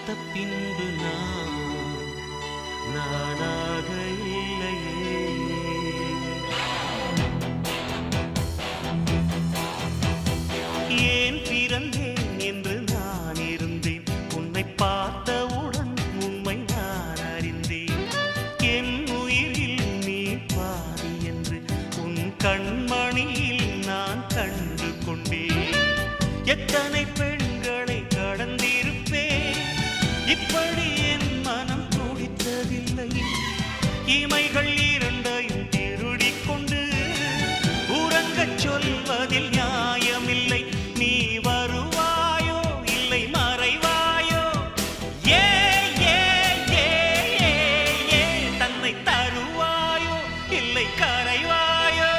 பார்த்த பின்பு நானாக இல்லையே. ஏன் பிறந்தேன் என்று நான் இருந்தேன், உன்னை பார்த்தவுடன் உண்மை நான் அறிந்தேன். என் உயிரில் நீ பாதி என்று உன் கண்